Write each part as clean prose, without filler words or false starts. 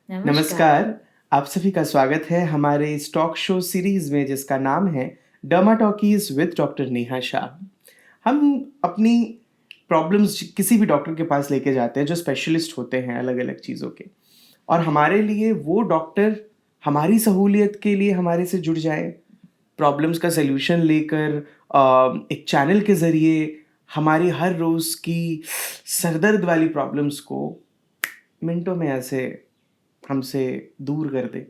नमस्कार। आप सभी का स्वागत है हमारे इस टॉक शो सीरीज में जिसका नाम है डर्माटॉकीज विद डॉक्टर नेहा शाह। हम अपनी प्रॉब्लम्स किसी भी डॉक्टर के पास लेके जाते हैं जो स्पेशलिस्ट होते हैं अलग अलग चीज़ों के, और हमारे लिए वो डॉक्टर हमारी सहूलियत के लिए हमारे से जुड़ जाए, प्रॉब्लम्स का सल्यूशन लेकर एक चैनल के ज़रिए हमारी हर रोज़ की सरदर्द वाली प्रॉब्लम्स को मिनटों में ऐसे हमसे दूर कर दे।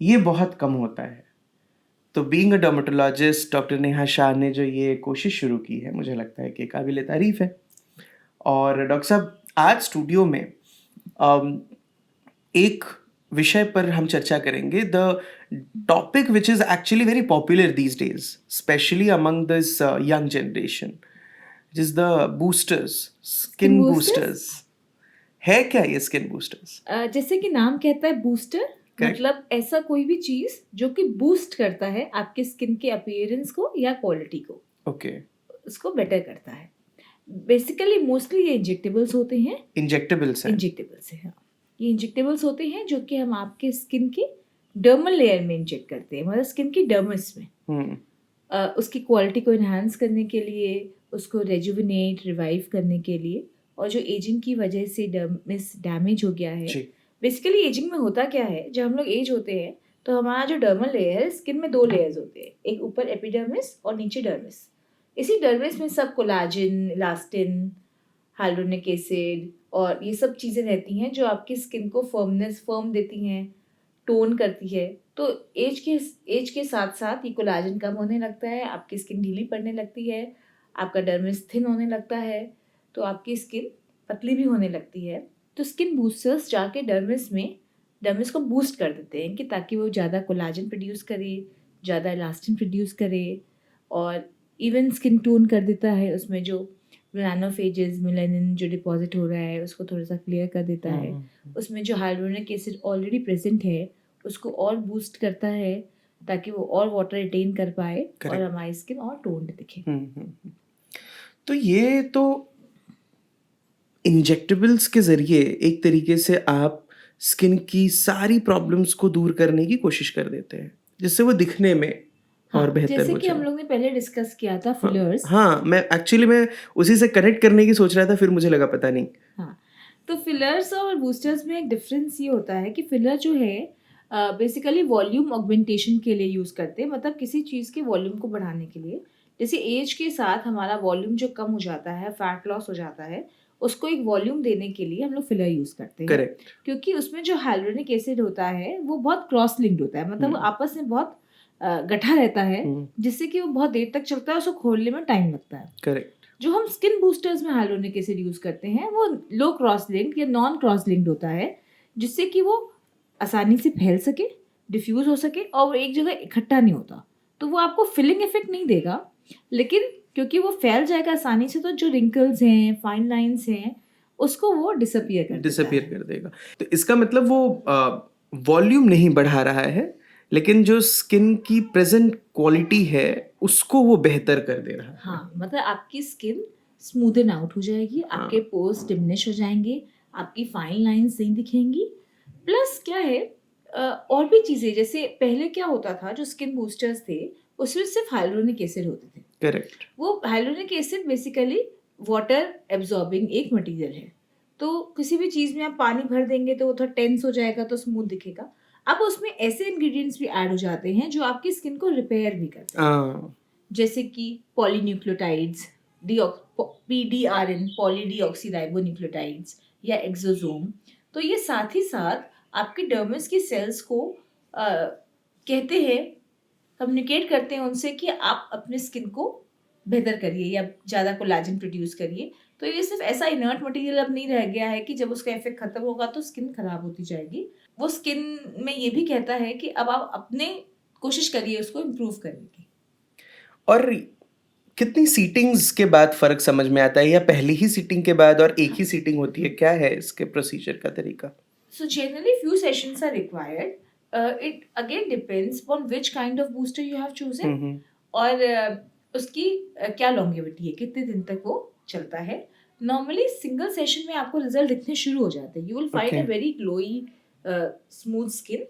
ये बहुत कम होता है। तो being a dermatologist doctor Neha Shah ने जो ये कोशिश शुरू की है, मुझे लगता है कि काबिल तारीफ़ है। और डॉक्टर साहब, आज स्टूडियो में एक विषय पर हम चर्चा करेंगे, the topic which is actually very popular these days, specially among this young generation, जिस द बूस्टर्स, स्किन बूस्टर्स। है क्या ये स्किन बूस्टर्स? जैसे कि नाम कहता है बूस्टर, मतलब ऐसा कोई भी चीज जो कि बूस्ट करता है आपके स्किन के अपीयरेंस को या क्वालिटी को, ओके, उसको बेटर करता है। बेसिकली मोस्टली ये इंजेक्टेबल्स होते हैं। इंजेक्टेबल्स है हाँ। ये इंजेक्टेबल्स होते हैं जो कि हम आपके स्किन के डर्मल लेयर में इंजेक्ट करते हैं, मतलब स्किन की डर्मिस में। उसकी क्वालिटी को इन्हांस करने के लिए, उसको रेजुविनेट रिवाइव करने के लिए, और जो एजिंग की वजह से डर्मिस डैमेज हो गया है। बेसिकली एजिंग में होता क्या है, जब हम लोग एज होते हैं तो हमारा जो डर्मल लेयर है, स्किन में 2 लेयर्स होते हैं, एक ऊपर एपिडर्मिस और नीचे डर्मिस। इसी डर्मिस में सब कोलाजिन, इलास्टिन, हाइलुरोनिक एसिड और ये सब चीज़ें रहती हैं जो आपकी स्किन को फर्म देती हैं, टोन करती है। तो एज के साथ साथ ये कोलाजन कम होने लगता है, आपकी स्किन ढीली पड़ने लगती है, आपका डर्मिस थिन होने लगता है, तो आपकी स्किन पतली भी होने लगती है। तो स्किन बूस्टर्स जाके डर्मिस को बूस्ट कर देते हैं कि ताकि वो ज़्यादा कोलाजन प्रोड्यूस करे, ज़्यादा इलास्टिन प्रोड्यूस करे, और इवन स्किन टोन कर देता है। उसमें जो मेलानोफेजेस, मेलानिन जो डिपॉजिट हो रहा है उसको थोड़ा सा क्लियर कर देता है। उसमें जो हाइलुरोनिक एसिड ऑलरेडी प्रेजेंट है उसको और बूस्ट करता है ताकि वो और वाटर रिटेन कर पाए और हमारी स्किन और टोन्ड दिखे। तो ये तो इंजेक्टेबल्स के ज़रिए एक तरीके से आप स्किन की सारी प्रॉब्लम्स को दूर करने की कोशिश कर देते हैं, जिससे वो दिखने में और बेहतर हो जाए। जैसे कि हम लोग ने पहले डिस्कस किया था फिलर्स। हाँ, मैं उसी से कनेक्ट करने की सोच रहा था, फिर मुझे लगा पता नहीं। हाँ, तो फिलर्स और बूस्टर्स में एक डिफरेंस ये होता है कि फिलर जो है बेसिकली वॉल्यूम ऑगमेंटेशन के लिए यूज़ करते हैं, मतलब किसी चीज़ के वॉल्यूम को बढ़ाने के लिए। जैसे एज के साथ हमारा वॉल्यूम जो कम हो जाता है, फैट लॉस हो जाता है, उसको एक वॉल्यूम देने के लिए हम लोग फिलर यूज़ करते हैं। करेक्ट। क्योंकि उसमें जो हाइलुरोनिक एसिड होता है वो बहुत क्रॉस लिंक्ड होता है, मतलब वो आपस में बहुत गठा रहता है, जिससे कि वो बहुत देर तक चलता है, उसको खोलने में टाइम लगता है। करेक्ट। जो हम स्किन बूस्टर्स में हाइलुरोनिक एसिड यूज़ करते हैं वो लो क्रॉस लिंक्ड या नॉन क्रॉस लिंक्ड होता है, जिससे कि वो आसानी से फैल सके, डिफ्यूज़ हो सके और वो एक जगह इकट्ठा नहीं होता। तो वो आपको फिलिंग इफेक्ट नहीं देगा, लेकिन क्योंकि वो फैल जाएगा आसानी से, तो जो रिंकल्स हैं, फाइन लाइन्स हैं, उसको वो डिसअपियर कर देगा। तो इसका मतलब वो वॉल्यूम नहीं बढ़ा रहा है, लेकिन जो स्किन की प्रेजेंट क्वालिटी है उसको वो बेहतर कर दे रहा है। हाँ, मतलब आपकी स्किन स्मूदन आउट हो जाएगी, आपके पोर्स डिमिनिश हो जाएंगे, आपकी फाइन लाइन्स नहीं दिखेंगी। प्लस क्या है, और भी चीज़ें, जैसे पहले क्या होता था, जो स्किन बूस्टर्स थे उसमें सिर्फ हाइलुरोनिक एसिड होते थे। करेक्ट। वो hyaluronic acid basically water absorbing एक मटेरियल है, तो किसी भी चीज़ में आप पानी भर देंगे तो वो थोड़ा टेंस हो जाएगा, तो स्मूथ दिखेगा। अब उसमें ऐसे इंग्रेडिएंट्स भी ऐड हो जाते हैं जो आपकी स्किन को रिपेयर भी करते हैं, जैसे कि पॉलीन्यूक्लियोटाइड्स, PDRN, पॉलीडीऑक्सीराइबोन्यूक्लियोटाइड्स, या एक्सोसोम। तो ये साथ ही साथ आपके डर्मिस की सेल्स को कहते हैं, कम्युनिकेट करते हैं उनसे कि आप अपने स्किन को बेहतर करिए या ज़्यादा कोलाजन प्रोड्यूस करिए। तो ये सिर्फ ऐसा इनर्ट मटेरियल अब नहीं रह गया है कि जब उसका इफेक्ट खत्म होगा तो स्किन खराब होती जाएगी। वो स्किन में ये भी कहता है कि अब आप अपने कोशिश करिए उसको इम्प्रूव करने की। और कितनी सीटिंग्स के बाद फर्क समझ में आता है, या पहली ही सीटिंग के बाद और एक ही सीटिंग होती है? क्या है इसके प्रोसीजर का तरीका? So generally few sessions are required. It again depends on which kind of booster you have chosen और उसकी क्या लॉन्गेविटी है, कितने दिन तक वो चलता है। नॉर्मली सिंगल सेशन में आपको रिजल्ट दिखने शुरू हो जाते हैं। You will find a very glowy smooth skin.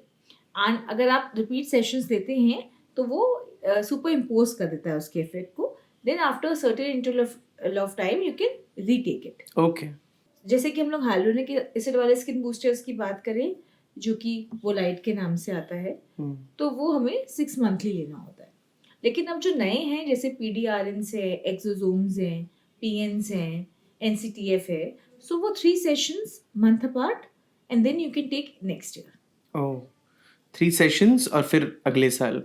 And अगर आप रिपीट सेशंस देते हैं तो वो सुपर इम्पोज कर देता है उसके इफेक्ट को। Then after certain interval of time you can retake it. Okay. जैसे कि हम लोग हाइलुरोनिक एसिड वाले स्किन बूस्टर्स की बात करें, जो कि वो लाइट के नाम से आता है, तो वो हमें 6 मंथली लेना होता है। लेकिन अब जो नए हैं जैसे PDRNs है, एक्सोसोम्स हैं, PNs हैं, NCTF है, सो वो 3 sessions month apart and then you can take next year. Oh, 3 sessions और फिर अगले साल।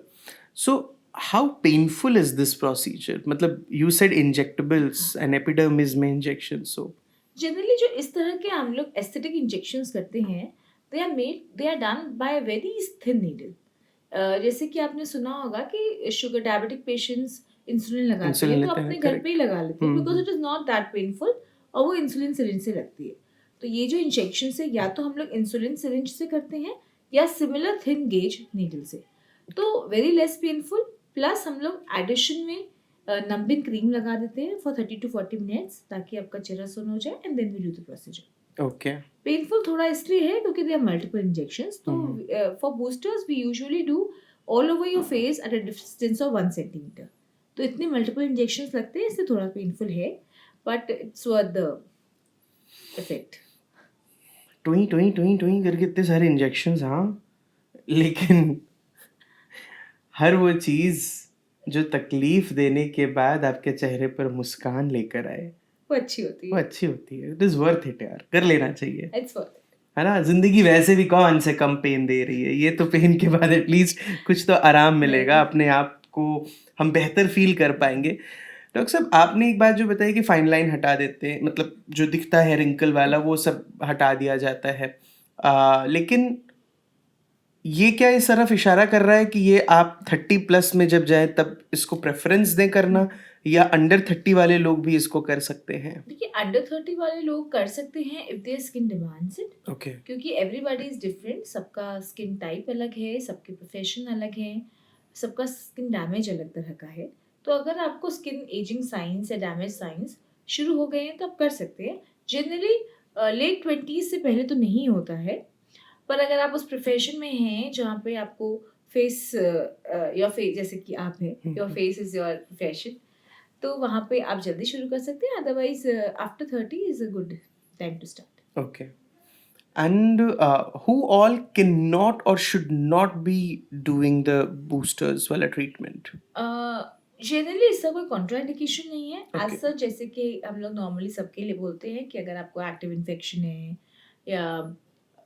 So how painful is this procedure? मतलब you said injectables and epidermis में इंजेक्शन, सो जनरली जो इस तरह के हम लोग एस्थेटिक इंजेक्शंस करते हैं, they are done by a very thin needle. जैसे कि आपने सुना होगा कि शुगर डायबिटिक पेशेंट्स इंसुलिन लगाते इंसुलिन हैं तो लेते हैं, अपने घर correct. पे ही लगा लेते हैं because it is not that painful, और वो इंसुलिन सिरिंज से लगती है। तो ये जो इंजेक्शन है या तो हम लोग इंसुलिन सिरिंज से करते हैं या सिमिलर थिन गेज नीडल से, तो वेरी लेस पेनफुल। प्लस हम लोग एडिशन में नंबिंग क्रीम लगा देते हैं फॉर 30 to 40 मिनट्स ताकि आपका चेहरा सुन हो जाए and then we do the procedure. Okay. Painful थोड़ा इसलिए है क्योंकि दे आर मल्टीपल इंजेक्शंस। तो for boosters we usually do all over your face at a distance of 1 centimetre. तो इतने मल्टीपल इंजेक्शंस लगते हैं, इससे थोड़ा पेनफुल है, but it's worth the effect. टुई टुई टुई टुई करके इतने सारे इंजेक्शंस, हाँ, लेकिन हर वो चीज़ जो तकलीफ देने के बाद आपके चेहरे पर मुस्कान लेकर आए, वो अच्छी होती वो है। अच्छी होती है। इट इज़ वर्थ इट यार, कर लेना चाहिए, इट्स वर्थ इट। है ना? जिंदगी वैसे भी कौन से कम पेन दे रही है, ये तो पेन के बाद एटलीस्ट कुछ तो आराम मिलेगा, अपने आप को हम बेहतर फील कर पाएंगे। डॉक्टर साहब, आपने एक बात जो बताई कि फाइन लाइन हटा देते हैं, मतलब जो दिखता है रिंकल वाला वो सब हटा दिया जाता है, लेकिन ये क्या इस तरफ इशारा कर रहा है कि ये आप 30+ में जब जाए तब इसको प्रेफरेंस दें करना, या अंडर 30 वाले लोग भी इसको कर सकते हैं? देखिए अंडर 30 वाले लोग कर सकते हैं if their skin demands it, okay. क्योंकि एवरीबॉडी इज डिफरेंट। सबका स्किन टाइप अलग है, सबके प्रोफेशन अलग है, सबका स्किन डैमेज अलग तरह का है। तो अगर आपको स्किन एजिंग साइंस या डैमेज साइंस शुरू हो गए हैं तो आप कर सकते हैं। जनरली लेट 20s से पहले तो नहीं होता है, पर अगर आप उस प्रोफेशन में हैं जहाँ पे आपको फेस योर फेस, जैसे कि आप हैं, your face is your profession, तो वहाँ पे आप जल्दी शुरू कर सकते हैं। Otherwise after 30 is a good time to start. Okay. And who all cannot or should not be doing the boosters while a treatment? Generally इसका कोई कॉन्ट्राइंडिकेशन नहीं है एज Okay. सच। जैसे कि हम लोग नॉर्मली सबके लिए बोलते हैं कि अगर आपको एक्टिव इन्फेक्शन है या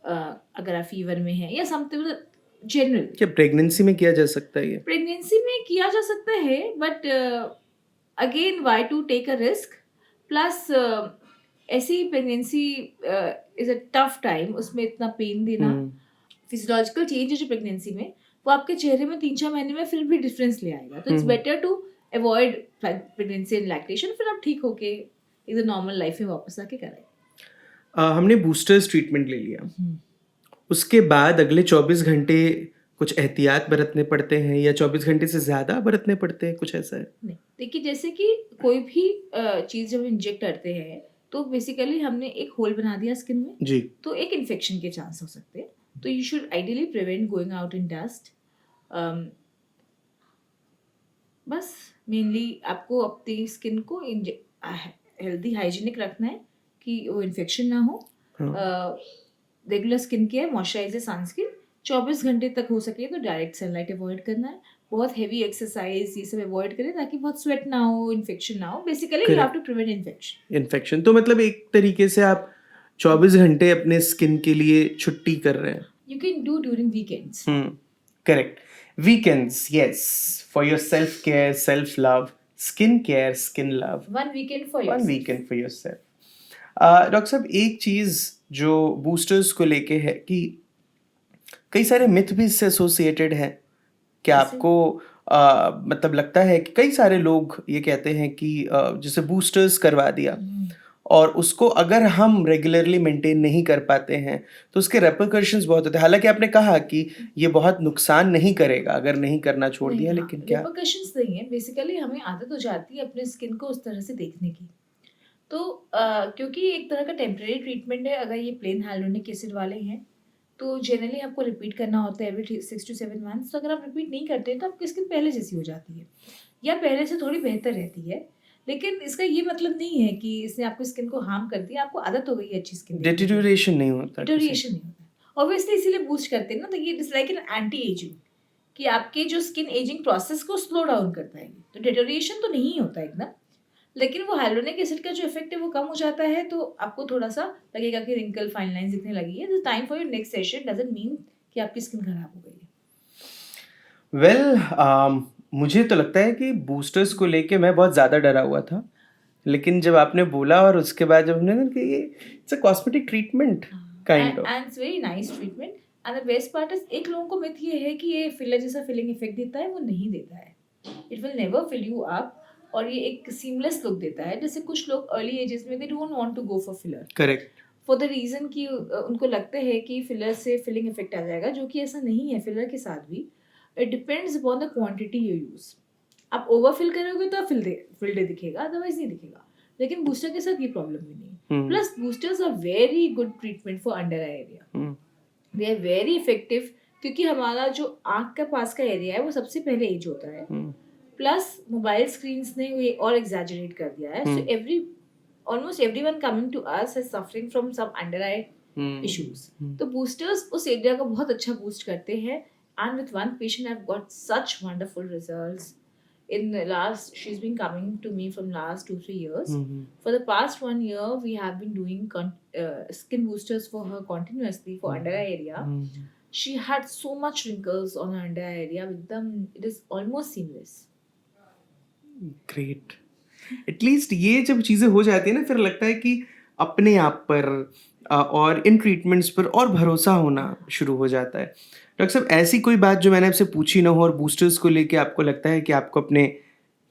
अगर आप फीवर में है या समथिंग, जनरल क्या प्रेगनेंसी में किया जा सकता है ये? प्रेगनेंसी में किया जा सकता है, but again why to take a risk. Plus ऐसी pregnancy is a tough time, उसमें इतना पेन देना, फिजियोलॉजिकल चेंज है जो प्रेगनेंसी में, वो आपके चेहरे में 3-4 महीने में फिर भी डिफरेंस ले आएगा। तो it's better to avoid pregnancy and lactation, फिर आप ठीक होके एकदम नॉर्मल लाइफ में वापस आके करें। हमने बूस्टर्स ट्रीटमेंट ले लिया, उसके बाद अगले 24 घंटे कुछ एहतियात बरतने पड़ते हैं या 24 घंटे से ज़्यादा बरतने पड़ते हैं, कुछ ऐसा है? नहीं, देखिए जैसे कि कोई भी चीज़ जब इंजेक्ट करते हैं तो बेसिकली हमने एक होल बना दिया स्किन में, जी। तो एक इन्फेक्शन के चांस हो सकते हैं। तो you should ideally prevent going out in dust. बस मेनली आपको अपनी स्किन को हेल्दी हाइजीनिक रखना है कि वो इन्फेक्शन ना हो। Regular skin care, moisturiser, sunscreen 24 घंटे तक हो सके तो डायरेक्ट सनलाइट अवॉइड करना है। बहुत हेवी एक्सरसाइज ये सब अवॉइड करें ताकि बहुत स्वेट ना हो, इन्फेक्शन ना हो। Basically you have to prevent infection. तो मतलब एक तरीके से आप 24 घंटे अपने स्किन के लिए छुट्टी कर रहे हैं। You can do during weekends. Correct. Weekends, yes, for your self care, self love, skin care, skin love. One weekend for one yourself. Weekend for yourself. Doctor साहब, एक चीज़ जो बूस्टर्स को लेके है कि कई सारे मिथ भी इससे एसोसिएटेड हैं। क्या जैसे? आपको मतलब लगता है कि कई सारे लोग ये कहते हैं कि जैसे बूस्टर्स करवा दिया और उसको अगर हम रेगुलरली मेंटेन नहीं कर पाते हैं तो उसके रेपरकशंस बहुत होते हैं। हालांकि आपने कहा कि ये बहुत नुकसान नहीं करेगा अगर नहीं करना छोड़ दिया, लेकिन क्या रिपरकशंस नहीं है। बेसिकली हमें आदत हो जाती है अपने स्किन को उस तरह से देखने की। तो क्योंकि एक तरह का टेम्परेरी ट्रीटमेंट है, अगर ये प्लेन हाइलुरोनिक एसिड वाले हैं तो जनरली आपको रिपीट करना होता है एवरी 6 to 7 मंथ्स। तो अगर आप रिपीट नहीं करते हैं तो आपकी स्किन पहले जैसी हो जाती है या पहले से थोड़ी बेहतर रहती है। लेकिन इसका ये मतलब नहीं है कि इसने आपकी स्किन को हार्म कर दिया, आपको आदत हो गई है अच्छी स्किन। डिटेरियोरेशन नहीं होता, डिटेरियोरेशन नहीं होता, ऑब्वियसली इसीलिए बूस्ट करते हैं ना। तो ये it's like an anti ageing, कि आपके जो स्किन एजिंग प्रोसेस को स्लो डाउन करता है। तो डिटेरियोरेशन तो नहीं होता एकदम, लेकिन वो हाइलोनिक एसिड का जो इफेक्ट है वो कम हो जाता है। तो आपको थोड़ा सा लगेगा कि रिंकल फाइन लाइंस दिखने लगी है। The time for your next session doesn't mean कि आपकी स्किन खराब हो गई है। वेल, मुझे तो लगता है कि बूस्टर्स को लेके मैं बहुत ज़्यादा डरा हुआ था, लेकिन जब आपने बोला और उसके बाद जब हमने कि ये it's a cosmetic treatment kind of, and it's very nice treatment. And the best part is, एक लोगों को मिथ ये है कि ये फिलर जैसा फिलिंग इफेक्ट देता है, वो नहीं देता है। It will never fill you up, और ये एक सीमलेस लुक देता है। जैसे कुछ लोग अर्ली एजेस में they don't want to go for filler, correct, for the reason कि उनको लगता है कि फिलर से फिलिंग इफेक्ट आ जाएगा, जो कि ऐसा नहीं है। फिलर के साथ भी it depends upon the quantity you use. आप ओवर फिल करोगे तो फिल्ड दिखेगा, अदरवाइज नहीं दिखेगा। लेकिन बूस्टर के साथ ये प्रॉब्लम भी नहीं। Plus boosters are very good treatment for under eye area. They are very effective, क्योंकि हमारा जो आँख का पास का एरिया है वो सबसे पहले एज होता है। प्लस मोबाइल स्क्रीन्स ने ये और एग्जैजरेट कर दिया है। सो almost everyone coming to us is suffering from some under eye issues. तो boosters उस एरिया को बहुत अच्छा बूस्ट करते हैं। And with one patient I've got such wonderful results. In the last, she's been coming to me from last 2-3 years. For the past 1 year, we have been doing skin boosters for her continuously for under eye area. She had so much wrinkles on her under eye area. With them, it is almost seamless. Great. At least ये जब चीज़ें हो जाती है ना, फिर लगता है कि अपने आप पर और इन ट्रीटमेंट्स पर और भरोसा होना शुरू हो जाता है। डॉक्टर साहब, ऐसी कोई बात जो मैंने आपसे पूछी ना हो और बूस्टर्स को लेके आपको लगता है कि आपको अपने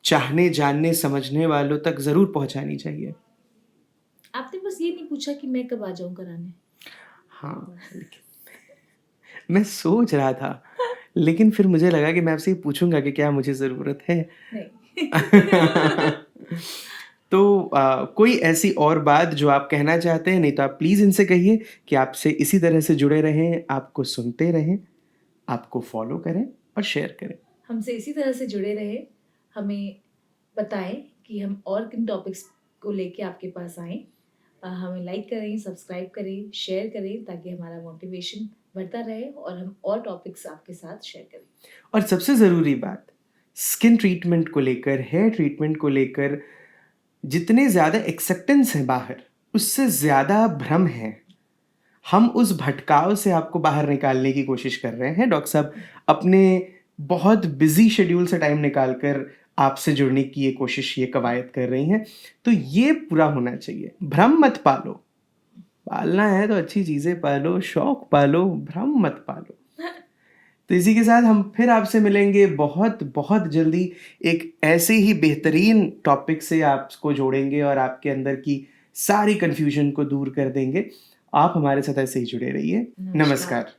चाहने जानने समझने वालों तक ज़रूर पहुंचानी चाहिए? आपने बस ये नहीं पूछा कि मैं कब आ जाऊं कराने। हाँ, मैं सोच रहा था, लेकिन फिर मुझे लगा कि मैं आपसे ये पूछूंगा कि क्या मुझे ज़रूरत है। नहीं। तो कोई ऐसी और बात जो आप कहना चाहते हैं? नहीं तो आप प्लीज़ इनसे कहिए कि आपसे इसी तरह से जुड़े रहें, आपको सुनते रहें, आपको फॉलो करें और शेयर करें। हमसे इसी तरह से जुड़े रहे, हमें बताएं कि हम और किन टॉपिक्स को लेके आपके पास आएँ। हमें लाइक करें, सब्सक्राइब करें, शेयर करें, ताकि हमारा मोटिवेशन बढ़ता रहे और हम और टॉपिक्स आपके साथ शेयर करें। और सबसे ज़रूरी बात, स्किन ट्रीटमेंट को लेकर, हेयर ट्रीटमेंट को लेकर जितने ज़्यादा एक्सेप्टेंस है बाहर, उससे ज़्यादा भ्रम है। हम उस भटकाव से आपको बाहर निकालने की कोशिश कर रहे हैं। डॉक्टर साहब अपने बहुत बिजी शेड्यूल से टाइम निकाल कर आपसे जुड़ने की ये कोशिश, ये कवायद कर रही हैं। तो ये पूरा होना चाहिए। भ्रम मत पालो, पालना है तो अच्छी चीज़ें पालो, शौक पालो, भ्रम मत पालो। तो इसी के साथ हम फिर आपसे मिलेंगे बहुत बहुत जल्दी, एक ऐसे ही बेहतरीन टॉपिक से आपको जोड़ेंगे और आपके अंदर की सारी कन्फ्यूजन को दूर कर देंगे। आप हमारे साथ ऐसे ही जुड़े रहिए। नमस्कार।